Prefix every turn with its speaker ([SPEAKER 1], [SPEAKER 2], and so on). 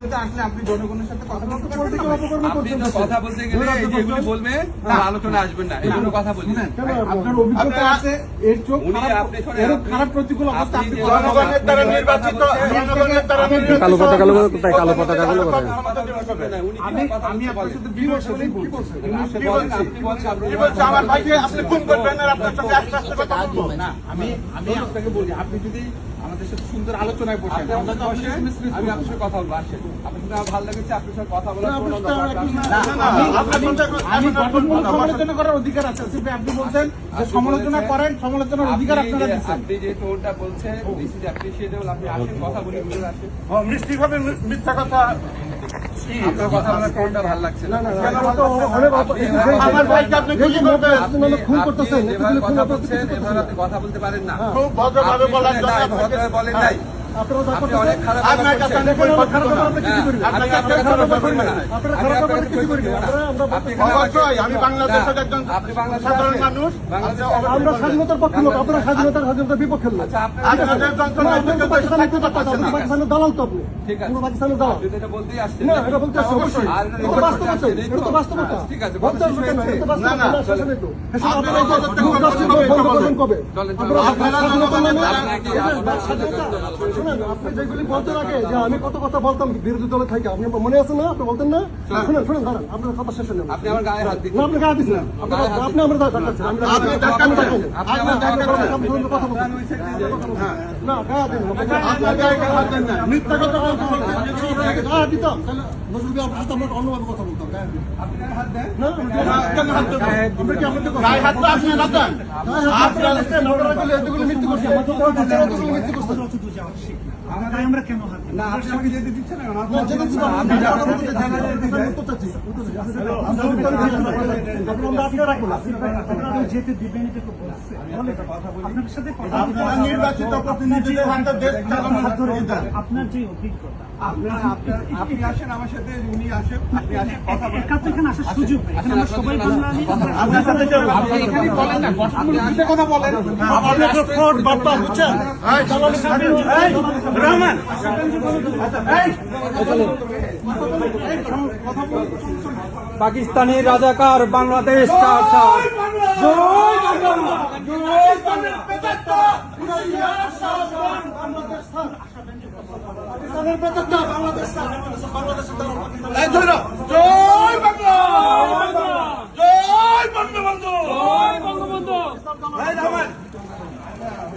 [SPEAKER 1] আপনি জনগণের সাথে কথা বলতে
[SPEAKER 2] কথা বলতে গেলে যেগুলি বলবে তার আলোচনা আসবেন না, এই জন্য কথা বলি।
[SPEAKER 1] আপনার অভিজ্ঞতা আছে এর চোখ এরকম খারাপ প্রতিকূল অবস্থা আপনি
[SPEAKER 3] জনগণের দ্বারা নির্বাচিত
[SPEAKER 4] কালো পতাকাগুলো কোথায়? কালো পতাকাগুলো কোথায়?
[SPEAKER 1] আমি আপনার সাথে বিমর্ষ কি বলছেন?
[SPEAKER 3] আমার ভাইকে আপনি খুন করবেন আর আপনার সঙ্গে আস্তে আস্তে কথা বলবো
[SPEAKER 1] না, আমি আপনাকে বলি, আপনি যদি আমাদের সাথে সুন্দর আলোচনায় বসেন,
[SPEAKER 2] আমি আপনার সাথে কথা বলবো। আসেন, আপনার সাথে আমার ভালো লেগেছে, আপনার সাথে কথা বলার কোনো
[SPEAKER 1] আমি গঠনমূলক সমালোচনা করার অধিকার আছে। আপনি বলছেন যে সমালোচনা করেন, সমালোচনার অধিকার আপনারা দিচ্ছেন।
[SPEAKER 2] আপনি যে টোনটা বলছেন দিস ইজ অ্যাপ্রিশিয়েটেবল। আপনি আসেন, কথা বলি, ভিতরে আসেন।
[SPEAKER 3] মিষ্টিভাবে মিথ্যা কথা
[SPEAKER 2] আপনার কথা বলার টোনটা ভালো লাগছে না।
[SPEAKER 3] আমার ভাইকে আপনি খুশি করবেন
[SPEAKER 2] আপনি যেভাবে কথা বলছেন এভাবে আপনি কথা বলতে পারেন না।
[SPEAKER 3] খুব ভদ্রভাবে বলার জন্য
[SPEAKER 2] ভদ্রভাবে বলেন নাই। আপনি অনেক খারাপ
[SPEAKER 3] আপনার কাছে আমি অবশ্যই আমি বাংলাদেশের একজন সাধারণ মানুষ।
[SPEAKER 4] আমরা স্বাধীনতার পক্ষে লোক, আপনারা স্বাধীনতার বিপক্ষে লোক।
[SPEAKER 3] আপনাদের যন্ত্রণা
[SPEAKER 4] পাকিস্তানের দালাল তো আপনি।
[SPEAKER 2] ঠিক আছে,
[SPEAKER 4] পাকিস্তানের দালাল।
[SPEAKER 2] আপনি এটা বলতেই আসছেন।
[SPEAKER 4] না, এটা বলতে আসছে অবশ্যই। এটা তো বাস্তবতা, এটা তো বাস্তবতা।
[SPEAKER 2] ঠিক আছে,
[SPEAKER 4] বলতে আসবে কেন? এটা তো বাস্তবতা,
[SPEAKER 3] না, না,
[SPEAKER 4] শাসন এই তো।
[SPEAKER 3] আপনারা
[SPEAKER 4] বন্ধ করবেন কবে?
[SPEAKER 2] চলেন,
[SPEAKER 4] আপনি যেগুলি বলতে লাগে যে আমি কত কথা বলতাম বিরোধী দলে থাকি, আপনি মনে আছে না? আপনি বলতেন না? শুনেন দাঁড়ান, আপনার কথা শেষ হয়ে যাবে।
[SPEAKER 2] আপনি আমার গায়ে হাত দিচ্ছেন।
[SPEAKER 4] না, আপনি গায়ে দিচ্ছেন। আপনি আমার ধাক্কাচ্ছেন।
[SPEAKER 2] আপনি আমার গায়ে হাত
[SPEAKER 4] কথা বলতেন না, গায়ে দিন।
[SPEAKER 3] মিথ্যা কথা বলতে
[SPEAKER 4] গায়ে দিতাম নজরুল আপনার সাথে আমরা অন্যভাবে কথা বলতাম। গায়ে দিন।
[SPEAKER 2] আপনি গায়ে হাত দেন।
[SPEAKER 4] না, আমরা কি আপনাকে
[SPEAKER 3] গায়ে হাত তো আপনি না দেন।
[SPEAKER 1] আমরা কেন হাত
[SPEAKER 2] না, আপনি আমাকে যেতে দিচ্ছেন না।
[SPEAKER 1] যেতে দিবেন এটা তো বলছে। আপনার সাথে কথা
[SPEAKER 3] আপনারা নির্বাচিত প্রতিনিধিদের হাতে দেশ চালানোর হাত ধরে দেন।
[SPEAKER 1] আপনার যে অভিজ্ঞতা,
[SPEAKER 2] আপনি আসেন আমার সাথে, উনি আসেন, আপনি আসেন, কথা বলেন।
[SPEAKER 1] একা তো এখানে আসার সুযোগ নেই। এখানে আমরা সবাই বাঙালি।
[SPEAKER 3] আপনার সাথে
[SPEAKER 1] আপনি এখানে বলেন না, গঠনমূলক বিষয়ে কথা বলেন।
[SPEAKER 3] আপনার তো ফ্রড বার্তা বুঝছেন রহমান
[SPEAKER 4] পাকিস্তানি রাজাকার বাংলাদেশ কার
[SPEAKER 3] জয়